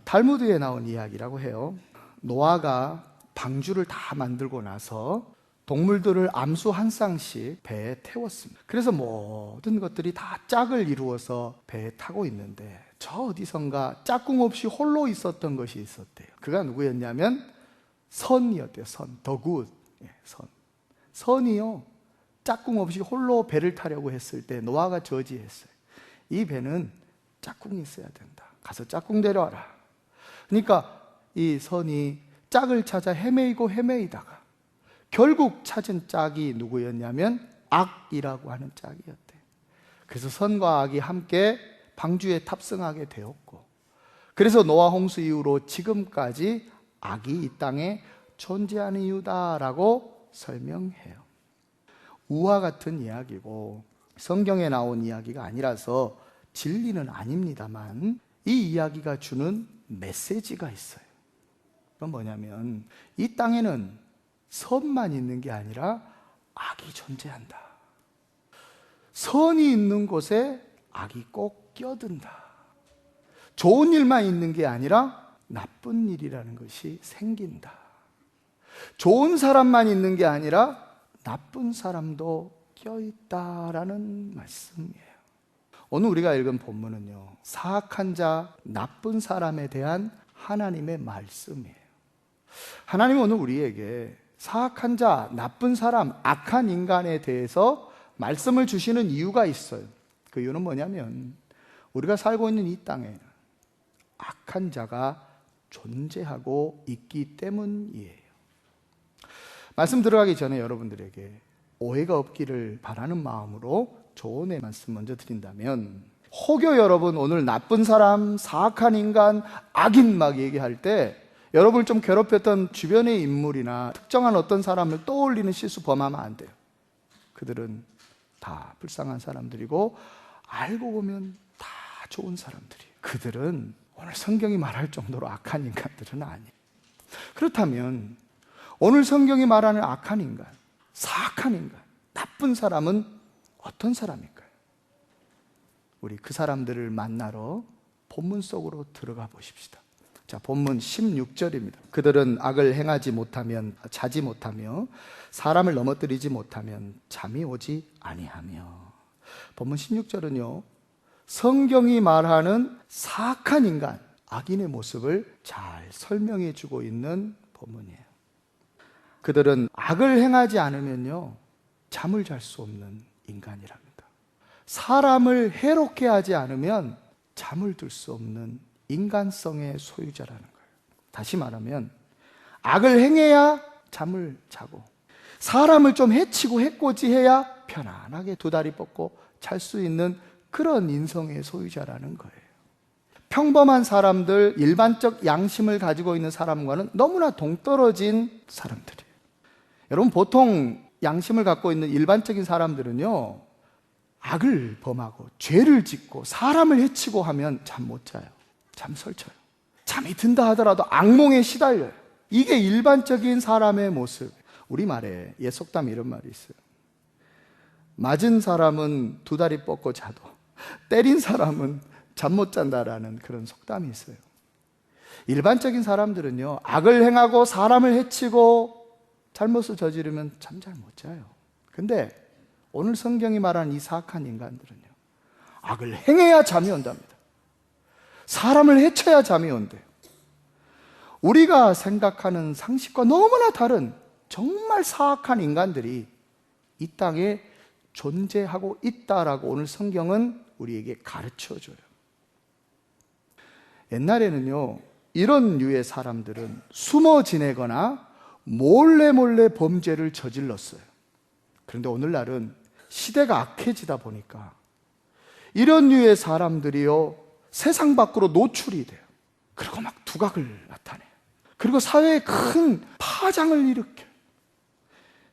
탈무드에 나온 이야기라고 해요. 노아가 방주를 다 만들고 나서 동물들을 암수 한 쌍씩 배에 태웠습니다. 그래서 모든 것들이 다 짝을 이루어서 배에 타고 있는데 저 어디선가 짝꿍 없이 홀로 있었던 것이 있었대요. 그가 누구였냐면 선이었대요. 선, 더 굿. 선. 선이요, 짝꿍 없이 홀로 배를 타려고 했을 때 노아가 저지했어요. 이 배는 짝꿍이 있어야 된다. 가서 짝꿍 데려와라. 그러니까 이 선이 짝을 찾아 헤매이다가 결국 찾은 짝이 누구였냐면 악이라고 하는 짝이었대. 그래서 선과 악이 함께 방주에 탑승하게 되었고, 그래서 노아 홍수 이후로 지금까지 악이 이 땅에 존재하는 이유다라고 설명해요. 우화 같은 이야기고 성경에 나온 이야기가 아니라서 진리는 아닙니다만 이 이야기가 주는 메시지가 있어요. 그건 뭐냐면 이 땅에는 선만 있는 게 아니라 악이 존재한다. 선이 있는 곳에 악이 꼭 껴든다. 좋은 일만 있는 게 아니라 나쁜 일이라는 것이 생긴다. 좋은 사람만 있는 게 아니라 나쁜 사람도 껴있다라는 말씀이에요. 오늘 우리가 읽은 본문은요, 사악한 자, 나쁜 사람에 대한 하나님의 말씀이에요. 하나님은 오늘 우리에게 사악한 자, 나쁜 사람, 악한 인간에 대해서 말씀을 주시는 이유가 있어요. 그 이유는 뭐냐면 우리가 살고 있는 이 땅에 악한 자가 존재하고 있기 때문이에요. 말씀 들어가기 전에 여러분들에게 오해가 없기를 바라는 마음으로 조언의 말씀 먼저 드린다면, 혹여 여러분 오늘 나쁜 사람, 사악한 인간, 악인 막 얘기할 때 여러분을 좀 괴롭혔던 주변의 인물이나 특정한 어떤 사람을 떠올리는 실수 범하면 안 돼요. 그들은 다 불쌍한 사람들이고 알고 보면 다 좋은 사람들이에요. 그들은 오늘 성경이 말할 정도로 악한 인간들은 아니에요. 그렇다면 오늘 성경이 말하는 악한 인간, 사악한 인간, 나쁜 사람은 어떤 사람일까요? 우리 그 사람들을 만나러 본문 속으로 들어가 보십시다. 자, 본문 16절입니다. 그들은 악을 행하지 못하면, 자지 못하며 사람을 넘어뜨리지 못하면 잠이 오지 아니하며. 본문 16절은요, 성경이 말하는 사악한 인간, 악인의 모습을 잘 설명해 주고 있는 본문이에요. 그들은 악을 행하지 않으면요, 잠을 잘 수 없는 인간이랍니다. 사람을 해롭게 하지 않으면 잠을 들 수 없는 인간성의 소유자라는 거예요. 다시 말하면 악을 행해야 잠을 자고, 사람을 좀 해치고 해코지해야 편안하게 두 다리 뻗고 잘 수 있는 그런 인성의 소유자라는 거예요. 평범한 사람들, 일반적 양심을 가지고 있는 사람과는 너무나 동떨어진 사람들이에요. 여러분, 보통 양심을 갖고 있는 일반적인 사람들은요, 악을 범하고 죄를 짓고 사람을 해치고 하면 잠 못 자요. 잠 설쳐요. 잠이 든다 하더라도 악몽에 시달려요. 이게 일반적인 사람의 모습. 우리말에 옛 속담에 이런 말이 있어요. 맞은 사람은 두 다리 뻗고 자도 때린 사람은 잠 못 잔다라는 그런 속담이 있어요. 일반적인 사람들은요, 악을 행하고 사람을 해치고 잘못을 저지르면 잠 잘 못 자요. 근데 오늘 성경이 말하는 이 사악한 인간들은요, 악을 행해야 잠이 온답니다. 사람을 해쳐야 잠이 온대요. 우리가 생각하는 상식과 너무나 다른 정말 사악한 인간들이 이 땅에 존재하고 있다라고 오늘 성경은 우리에게 가르쳐줘요. 옛날에는요, 이런 류의 사람들은 숨어 지내거나 몰래 범죄를 저질렀어요. 그런데 오늘날은 시대가 악해지다 보니까 이런 류의 사람들이요, 세상 밖으로 노출이 돼요. 그리고 막 두각을 나타내요. 그리고 사회에 큰 파장을 일으켜요.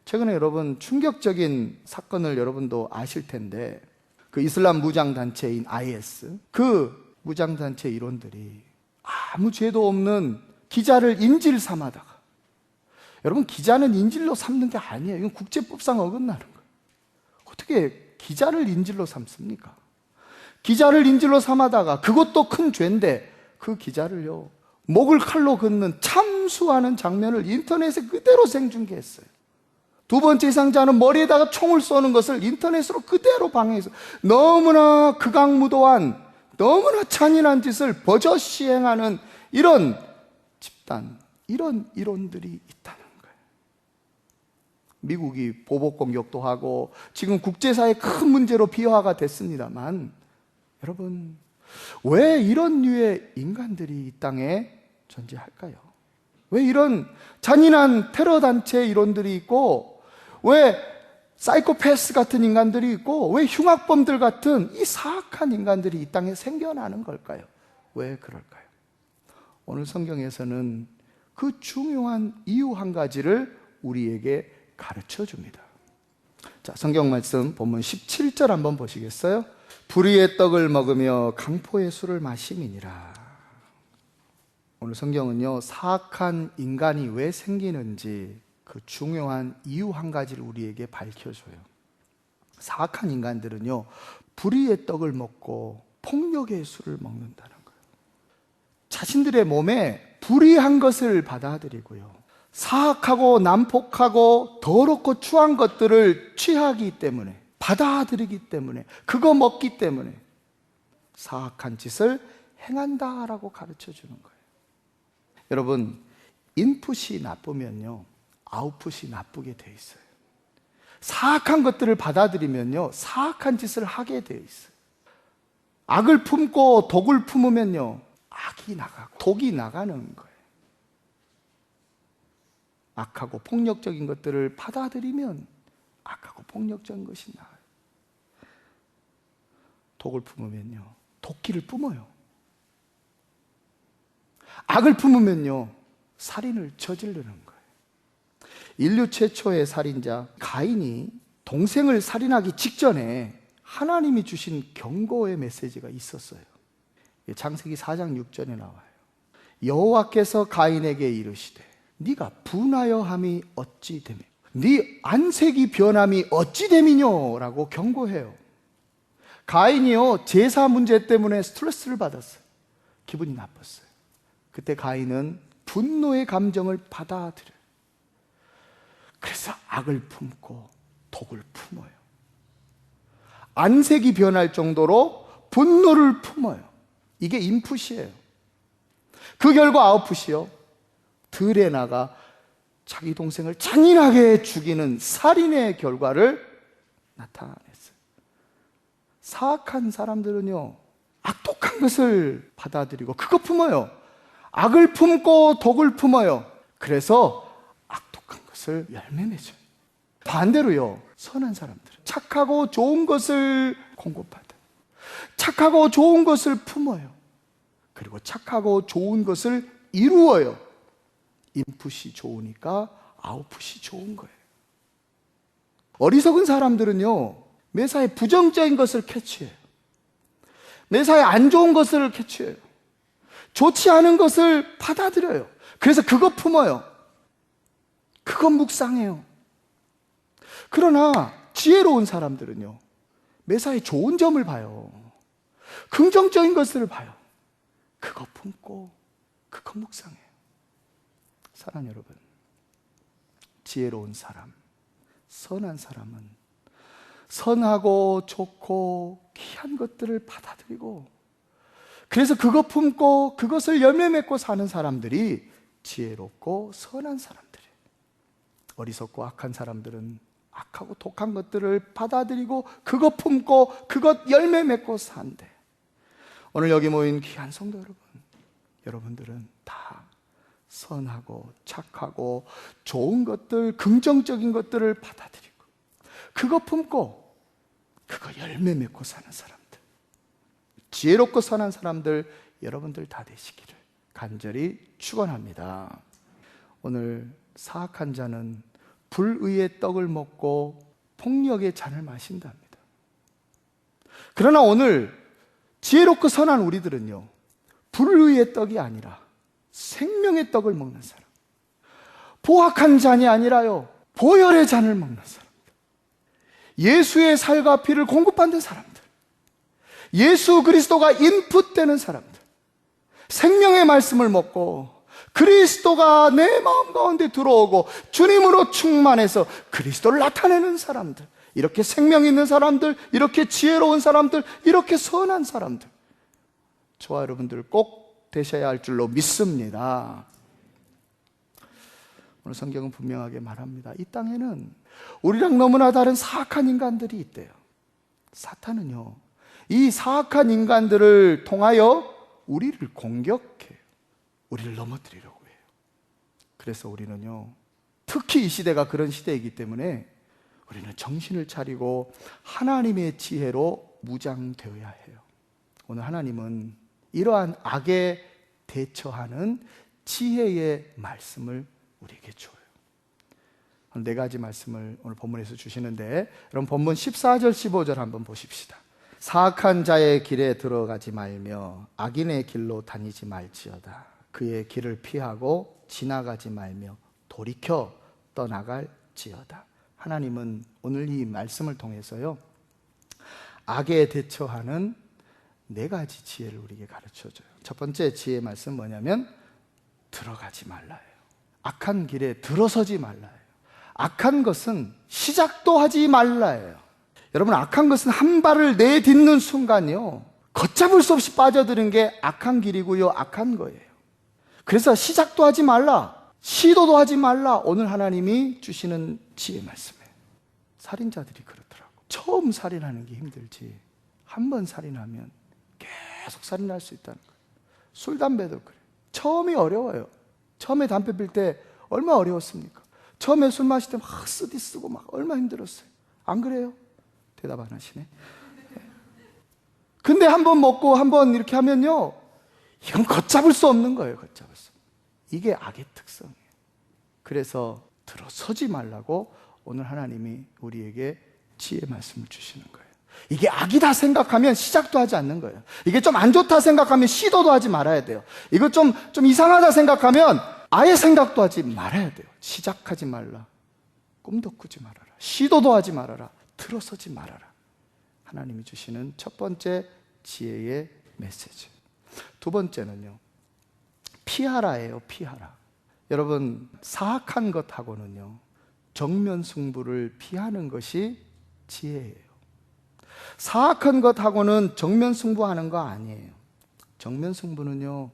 최근에 여러분, 충격적인 사건을 여러분도 아실 텐데, 그 이슬람 무장단체인 IS, 그 무장단체 일원들이 아무 죄도 없는 기자를 인질 삼아다가, 여러분, 기자는 인질로 삼는 게 아니에요. 이건 국제법상 어긋나는 거예요. 어떻게 기자를 인질로 삼습니까? 기자를 인질로 삼아다가, 그것도 큰 죄인데 그 기자를요, 목을 칼로 긋는 참수하는 장면을 인터넷에 그대로 생중계했어요. 두 번째 희생자는 머리에다가 총을 쏘는 것을 인터넷으로 그대로 방영해서 너무나 극악무도한, 너무나 잔인한 짓을 버젓이 행하는 이런 집단, 이런 이론들이 있다는 거예요. 미국이 보복 공격도 하고 지금 국제사회 큰 문제로 비화가 됐습니다만, 여러분, 왜 이런 류의 인간들이 이 땅에 존재할까요? 왜 이런 잔인한 테러 단체 이론들이 있고, 왜 사이코패스 같은 인간들이 있고, 왜 흉악범들 같은 이 사악한 인간들이 이 땅에 생겨나는 걸까요? 왜 그럴까요? 오늘 성경에서는 그 중요한 이유 한 가지를 우리에게 가르쳐 줍니다. 자, 성경 말씀 본문 17절 한번 보시겠어요? 불의의 떡을 먹으며 강포의 술을 마심이니라. 오늘 성경은요, 사악한 인간이 왜 생기는지 그 중요한 이유 한 가지를 우리에게 밝혀줘요. 사악한 인간들은요, 불의의 떡을 먹고 폭력의 술을 먹는다는 거예요. 자신들의 몸에 불의한 것을 받아들이고요, 사악하고 난폭하고 더럽고 추한 것들을 취하기 때문에, 받아들이기 때문에, 그거 먹기 때문에 사악한 짓을 행한다라고 가르쳐 주는 거예요. 여러분, 인풋이 나쁘면요, 아웃풋이 나쁘게 돼 있어요. 사악한 것들을 받아들이면요, 사악한 짓을 하게 돼 있어요. 악을 품고 독을 품으면요, 악이 나가고 독이 나가는 거예요. 악하고 폭력적인 것들을 받아들이면 악하고 폭력적인 것이 나와요. 독을 품으면요, 도끼를 뿜어요. 악을 품으면요, 살인을 저지르는 거예요. 인류 최초의 살인자 가인이 동생을 살인하기 직전에 하나님이 주신 경고의 메시지가 있었어요. 창세기 4장 6절에 나와요. 여호와께서 가인에게 이르시되 네가 분하여 함이 어찌 되며 네 안색이 변함이 어찌 됨이뇨 라고 경고해요. 가인이요, 제사 문제 때문에 스트레스를 받았어요. 기분이 나빴어요. 그때 가인은 분노의 감정을 받아들여요. 그래서 악을 품고 독을 품어요. 안색이 변할 정도로 분노를 품어요. 이게 인풋이에요. 그 결과 아웃풋이요, 들에 나가 자기 동생을 잔인하게 죽이는 살인의 결과를 나타냈어요. 사악한 사람들은요, 악독한 것을 받아들이고 그거 품어요. 악을 품고 독을 품어요. 그래서 악독한 것을 열매 맺어요. 반대로요, 선한 사람들은 착하고 좋은 것을 공급받아요. 착하고 좋은 것을 품어요. 그리고 착하고 좋은 것을 이루어요. 인풋이 좋으니까 아웃풋이 좋은 거예요. 어리석은 사람들은요, 매사에 부정적인 것을 캐치해요. 매사에 안 좋은 것을 캐치해요. 좋지 않은 것을 받아들여요. 그래서 그거 품어요. 그거 묵상해요. 그러나 지혜로운 사람들은요, 매사에 좋은 점을 봐요. 긍정적인 것을 봐요. 그거 품고 그거 묵상해요. 사랑하는 여러분, 지혜로운 사람, 선한 사람은 선하고 좋고 귀한 것들을 받아들이고, 그래서 그거 품고 그것을 열매 맺고 사는 사람들이 지혜롭고 선한 사람들이에요. 어리석고 악한 사람들은 악하고 독한 것들을 받아들이고 그거 품고 그것 열매 맺고 산대. 오늘 여기 모인 귀한 성도 여러분, 여러분들은 다 선하고 착하고 좋은 것들, 긍정적인 것들을 받아들이고 그거 품고 그거 열매 맺고 사는 사람들, 지혜롭고 선한 사람들, 여러분들 다 되시기를 간절히 축원합니다. 오늘 사악한 자는 불의의 떡을 먹고 폭력의 잔을 마신답니다. 그러나 오늘 지혜롭고 선한 우리들은요, 불의의 떡이 아니라 생명의 떡을 먹는 사람, 포악한 잔이 아니라요, 보혈의 잔을 먹는 사람들, 예수의 살과 피를 공급받는 사람들, 예수 그리스도가 인풋되는 사람들, 생명의 말씀을 먹고 그리스도가 내 마음 가운데 들어오고 주님으로 충만해서 그리스도를 나타내는 사람들, 이렇게 생명 있는 사람들, 이렇게 지혜로운 사람들, 이렇게 선한 사람들, 저와 여러분들 꼭 되셔야 할 줄로 믿습니다. 오늘 성경은 분명하게 말합니다. 이 땅에는 우리랑 너무나 다른 사악한 인간들이 있대요. 사탄은요, 이 사악한 인간들을 통하여 우리를 공격해요. 우리를 넘어뜨리려고 해요. 그래서 우리는요, 특히 이 시대가 그런 시대이기 때문에 우리는 정신을 차리고 하나님의 지혜로 무장되어야 해요. 오늘 하나님은 이러한 악에 대처하는 지혜의 말씀을 우리에게 줘요. 네 가지 말씀을 오늘 본문에서 주시는데, 여러분 본문 14절 15절 한번 보십시다. 사악한 자의 길에 들어가지 말며 악인의 길로 다니지 말지어다. 그의 길을 피하고 지나가지 말며 돌이켜 떠나갈지어다. 하나님은 오늘 이 말씀을 통해서요, 악에 대처하는 네 가지 지혜를 우리에게 가르쳐줘요. 첫 번째 지혜의 말씀 뭐냐면 들어가지 말라예요. 악한 길에 들어서지 말라예요. 악한 것은 시작도 하지 말라예요. 여러분, 악한 것은 한 발을 내딛는 순간요, 걷잡을 수 없이 빠져드는 게 악한 길이고요, 악한 거예요. 그래서 시작도 하지 말라, 시도도 하지 말라. 오늘 하나님이 주시는 지혜 말씀이에요. 살인자들이 그렇더라고. 처음 살인하는 게 힘들지, 한 번 살인하면 계속 살인할 수 있다는 거예요. 술, 담배도 그래요. 처음이 어려워요. 처음에 담배 필 때 얼마나 어려웠습니까? 처음에 술 마실 때 막 쓰디 쓰고 막 얼마나 힘들었어요. 안 그래요? 대답 안 하시네. 근데 한 번 먹고 한 번 이렇게 하면요, 이건 걷잡을 수 없는 거예요. 걷잡을 수. 이게 악의 특성이에요. 그래서 들어서지 말라고 오늘 하나님이 우리에게 지혜 말씀을 주시는 거예요. 이게 악이다 생각하면 시작도 하지 않는 거예요. 이게 좀 안 좋다 생각하면 시도도 하지 말아야 돼요. 이거 좀 이상하다 생각하면 아예 생각도 하지 말아야 돼요. 시작하지 말라, 꿈도 꾸지 말아라, 시도도 하지 말아라, 들어서지 말아라. 하나님이 주시는 첫 번째 지혜의 메시지. 두 번째는요, 피하라예요. 피하라. 여러분, 사악한 것하고는요, 정면 승부를 피하는 것이 지혜예요. 사악한 것하고는 정면 승부하는 거 아니에요. 정면 승부는요,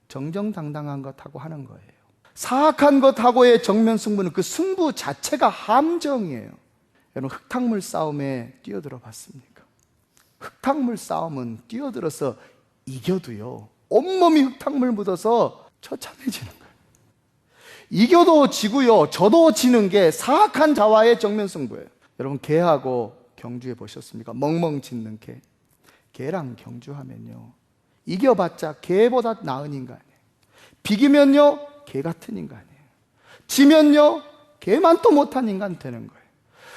정정당당한 것하고 하는 거예요. 사악한 것하고의 정면 승부는 그 승부 자체가 함정이에요. 여러분, 흙탕물 싸움에 뛰어들어 봤습니까? 흙탕물 싸움은 뛰어들어서 이겨도요, 온몸이 흙탕물 묻어서 처참해지는 거예요. 이겨도 지고요, 져도 지는 게 사악한 자와의 정면 승부예요. 여러분, 개하고 경주해 보셨습니까? 멍멍 짖는 개. 개랑 경주하면요, 이겨봤자 개보다 나은 인간이에요. 비기면요, 개 같은 인간이에요. 지면요, 개만 또 못한 인간 되는 거예요.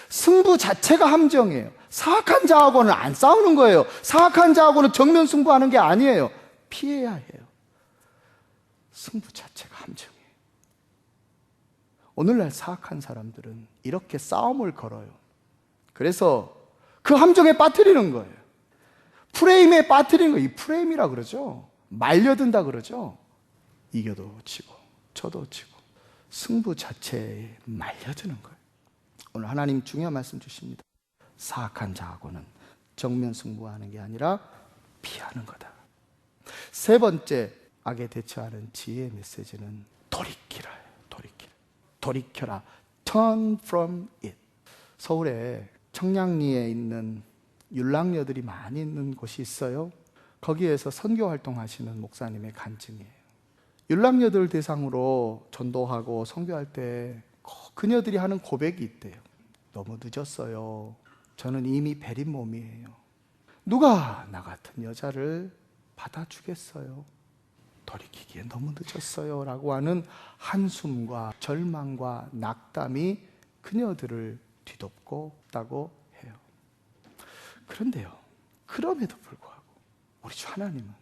승부 자체가 함정이에요. 사악한 자하고는 안 싸우는 거예요. 사악한 자하고는 정면 승부하는 게 아니에요. 피해야 해요. 승부 자체가 함정이에요. 오늘날 사악한 사람들은 이렇게 싸움을 걸어요. 그래서 그 함정에 빠뜨리는 거예요. 프레임에 빠뜨리는 거예요. 이 프레임이라 그러죠. 말려든다 그러죠. 이겨도 지고 져도 지고 승부 자체에 말려드는 거예요. 오늘 하나님 중요한 말씀 주십니다. 사악한 자하고는 정면 승부하는 게 아니라 피하는 거다. 세 번째 악에 대처하는 지혜의 메시지는 돌이키라예요. 돌이켜라. Turn from it. 서울에 청량리에 있는 율랑녀들이 많이 있는 곳이 있어요. 거기에서 선교 활동하시는 목사님의 간증이에요. 율랑녀들 대상으로 전도하고 선교할 때 그녀들이 하는 고백이 있대요. 너무 늦었어요. 저는 이미 베린 몸이에요. 누가 나 같은 여자를 받아주겠어요? 돌이키기에 너무 늦었어요 라고 하는 한숨과 절망과 낙담이 그녀들을 뒤덮고 있다고 해요. 그런데요, 그럼에도 불구하고 우리 주 하나님은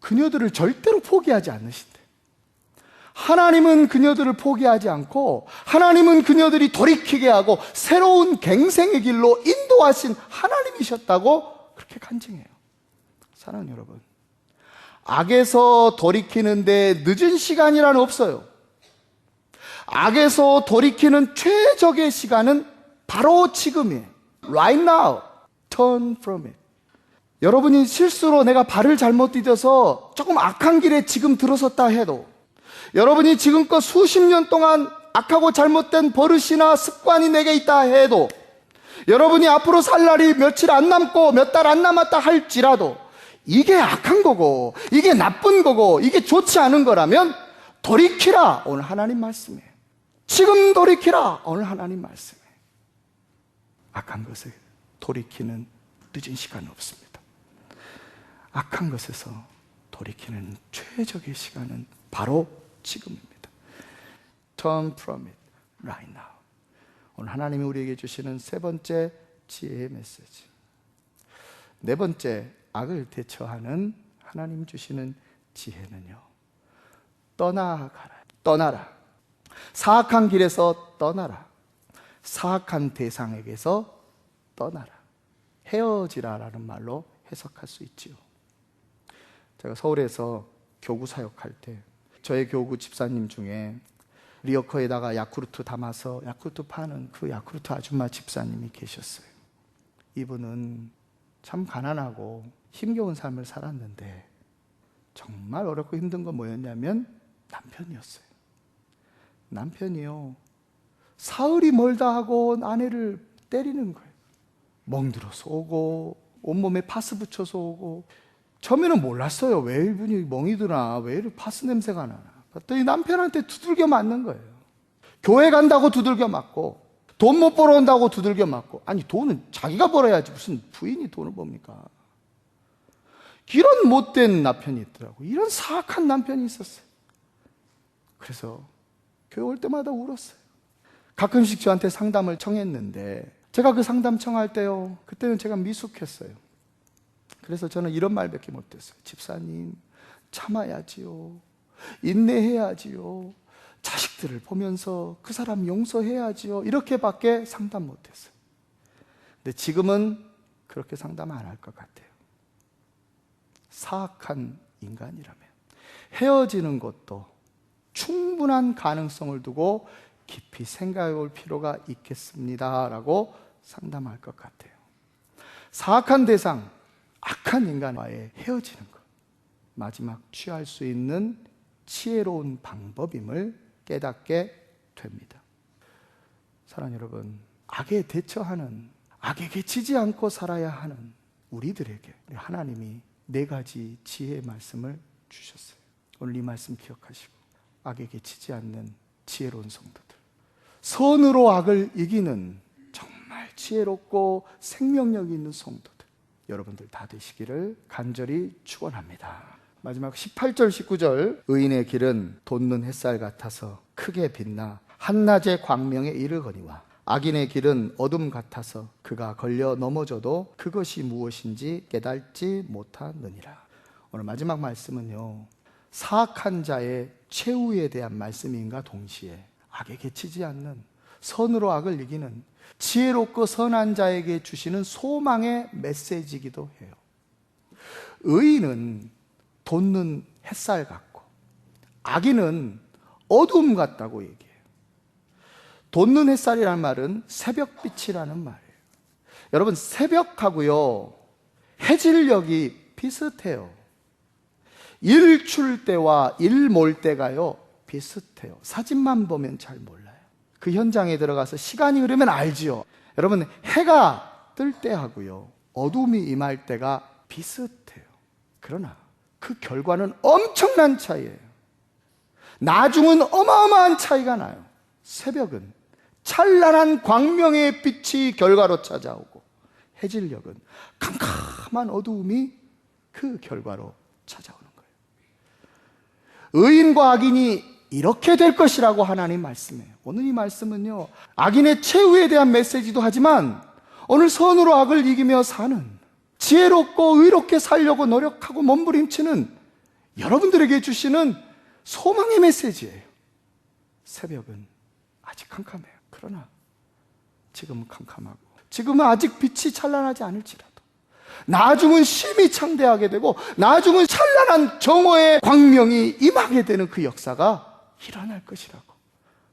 그녀들을 절대로 포기하지 않으신대. 하나님은 그녀들을 포기하지 않고 하나님은 그녀들이 돌이키게 하고 새로운 갱생의 길로 인도하신 하나님이셨다고 그렇게 간증해요. 사랑하는 여러분, 악에서 돌이키는데 늦은 시간이란 없어요. 악에서 돌이키는 최적의 시간은 바로 지금이에요. Right now. Turn from it. 여러분이 실수로 내가 발을 잘못 디뎌서 조금 악한 길에 지금 들어섰다 해도, 여러분이 지금껏 수십 년 동안 악하고 잘못된 버릇이나 습관이 내게 있다 해도, 여러분이 앞으로 살 날이 며칠 안 남고 몇 달 안 남았다 할지라도 이게 악한 거고 이게 나쁜 거고 이게 좋지 않은 거라면 돌이키라. 오늘 하나님 말씀이에요. 지금 돌이키라. 오늘 하나님 말씀이에요. 악한 것을 돌이키는 늦은 시간은 없습니다. 악한 것에서 돌이키는 최적의 시간은 바로 지금입니다. Turn from it right now. 오늘 하나님이 우리에게 주시는 세 번째 지혜의 메시지. 네 번째, 악을 대처하는 하나님 주시는 지혜는요, 떠나라. 사악한 길에서 떠나라. 사악한 대상에게서 떠나라. 헤어지라라는 말로 해석할 수 있지요. 제가 서울에서 교구 사역할 때 저의 교구 집사님 중에 리어커에다가 야쿠르트 담아서 야쿠르트 파는 그 야쿠르트 아줌마 집사님이 계셨어요. 이분은 참 가난하고 힘겨운 삶을 살았는데 정말 어렵고 힘든 건 뭐였냐면 남편이었어요. 남편이요, 사흘이 멀다 하고 아내를 때리는 거예요. 멍들어서 오고 온몸에 파스 붙여서 오고. 처음에는 몰랐어요. 왜 이분이 멍이 드나, 왜 이렇게 파스 냄새가 나나. 봤더니 남편한테 두들겨 맞는 거예요. 교회 간다고 두들겨 맞고, 돈 못 벌어온다고 두들겨 맞고. 아니, 돈은 자기가 벌어야지 무슨 부인이 돈을 법니까? 이런 못된 남편이 있더라고요. 이런 사악한 남편이 있었어요. 그래서 교회 올 때마다 울었어요. 가끔씩 저한테 상담을 청했는데 제가 그 상담 청할 때요, 그때는 제가 미숙했어요. 그래서 저는 이런 말밖에 못했어요. 집사님, 참아야지요, 인내해야지요, 자식들을 보면서 그 사람 용서해야지요, 이렇게밖에 상담 못했어요. 근데 지금은 그렇게 상담 안 할 것 같아요. 사악한 인간이라면 헤어지는 것도 충분한 가능성을 두고 깊이 생각해 볼 필요가 있겠습니다 라고 상담할 것 같아요. 사악한 대상, 악한 인간과의 헤어지는 것, 마지막 취할 수 있는 지혜로운 방법임을 깨닫게 됩니다. 사랑하는 여러분, 악에 대처하는, 악에게 지지 않고 살아야 하는 우리들에게 하나님이 네 가지 지혜의 말씀을 주셨어요. 오늘 이 말씀 기억하시고 악에게 지지 않는 지혜로운 성도들, 선으로 악을 이기는 정말 지혜롭고 생명력 있는 성도들, 여러분들 다 되시기를 간절히 축원합니다. 마지막 18절 19절, 의인의 길은 돋는 햇살 같아서 크게 빛나 한낮의 광명에 이르거니와 악인의 길은 어둠 같아서 그가 걸려 넘어져도 그것이 무엇인지 깨닫지 못하느니라. 오늘 마지막 말씀은요, 사악한 자의 최후에 대한 말씀인가 동시에 악에게 치지 않는, 선으로 악을 이기는 지혜롭고 선한 자에게 주시는 소망의 메시지이기도 해요. 의인은 돋는 햇살 같고 악인은 어둠 같다고 얘기해요. 돋는 햇살이라는 말은 새벽빛이라는 말이에요. 여러분, 새벽하고요 해질녘이 비슷해요. 일출 때와 일몰 때가요 비슷해요. 사진만 보면 잘 몰라요. 그 현장에 들어가서 시간이 흐르면 알지요. 여러분, 해가 뜰 때하고요 어둠이 임할 때가 비슷해요. 그러나 그 결과는 엄청난 차이예요. 나중은 어마어마한 차이가 나요. 새벽은 찬란한 광명의 빛이 결과로 찾아오고, 해질녘은 캄캄한 어두움이 그 결과로 찾아오는 거예요. 의인과 악인이 이렇게 될 것이라고 하나님 말씀해요. 오늘 이 말씀은요, 악인의 최후에 대한 메시지도 하지만 오늘 선으로 악을 이기며 사는, 지혜롭고 의롭게 살려고 노력하고 몸부림치는 여러분들에게 주시는 소망의 메시지예요. 새벽은 아직 캄캄해요. 그러나 지금은 캄캄하고 지금은 아직 빛이 찬란하지 않을지라도 나중은 심히 창대하게 되고 나중은 찬란한 정오의 광명이 임하게 되는 그 역사가 일어날 것이라고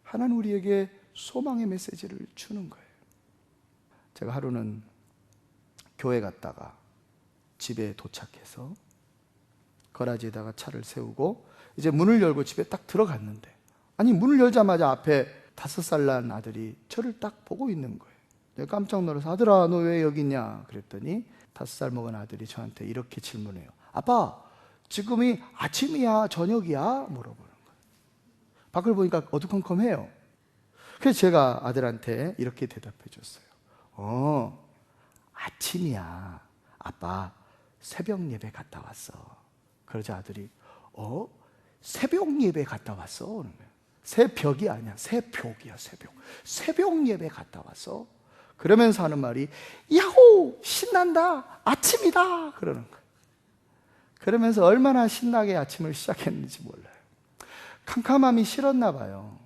하나님 우리에게 소망의 메시지를 주는 거예요. 제가 하루는 교회 갔다가 집에 도착해서 거라지에다가 차를 세우고 이제 문을 열고 집에 딱 들어갔는데, 아니 문을 열자마자 앞에 5살 난 아들이 저를 딱 보고 있는 거예요. 내가 깜짝 놀라서 아들아 너 왜 여기 있냐 그랬더니 5살 먹은 아들이 저한테 이렇게 질문해요. 아빠 지금이 아침이야 저녁이야 물어보는 거예요. 밖을 보니까 어두컴컴해요. 그래서 제가 아들한테 이렇게 대답해 줬어요. 아침이야. 아빠 새벽 예배 갔다 왔어. 그러자 아들이 새벽 예배 갔다 왔어? 그러는 거예요. 새벽이 아니야. 새벽이야. 새벽 예배 갔다 왔어? 그러면서 하는 말이 야호 신난다 아침이다 그러는 거예요. 그러면서 얼마나 신나게 아침을 시작했는지 몰라요. 캄캄함이 싫었나 봐요.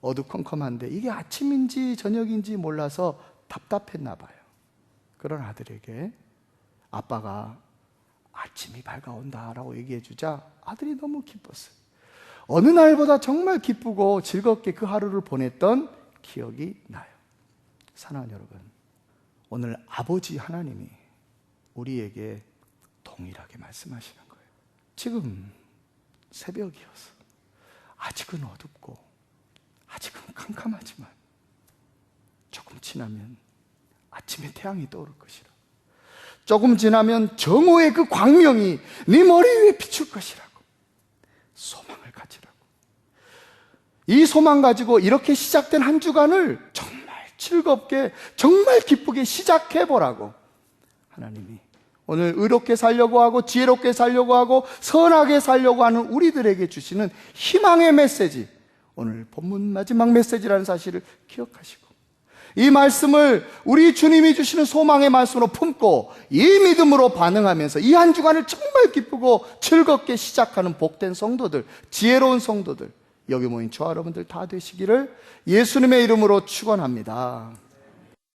어두컴컴한데 이게 아침인지 저녁인지 몰라서 답답했나 봐요. 그런 아들에게 아빠가 아침이 밝아온다라고 얘기해 주자 아들이 너무 기뻤어요. 어느 날보다 정말 기쁘고 즐겁게 그 하루를 보냈던 기억이 나요. 사랑하는 여러분, 오늘 아버지 하나님이 우리에게 동일하게 말씀하시는 거예요. 지금 새벽이어서 아직은 어둡고 아직은 캄캄하지만 조금 지나면 아침에 태양이 떠오를 것이라. 조금 지나면 정오의 그 광명이 네 머리 위에 비출 것이라고. 소망을 가지라고. 이 소망 가지고 이렇게 시작된 한 주간을 정말 즐겁게 정말 기쁘게 시작해보라고 하나님이 오늘 의롭게 살려고 하고 지혜롭게 살려고 하고 선하게 살려고 하는 우리들에게 주시는 희망의 메시지, 오늘 본문 마지막 메시지라는 사실을 기억하시고 이 말씀을 우리 주님이 주시는 소망의 말씀으로 품고 이 믿음으로 반응하면서 이 한 주간을 정말 기쁘고 즐겁게 시작하는 복된 성도들, 지혜로운 성도들, 여기 모인 저와 여러분들 다 되시기를 예수님의 이름으로 축원합니다.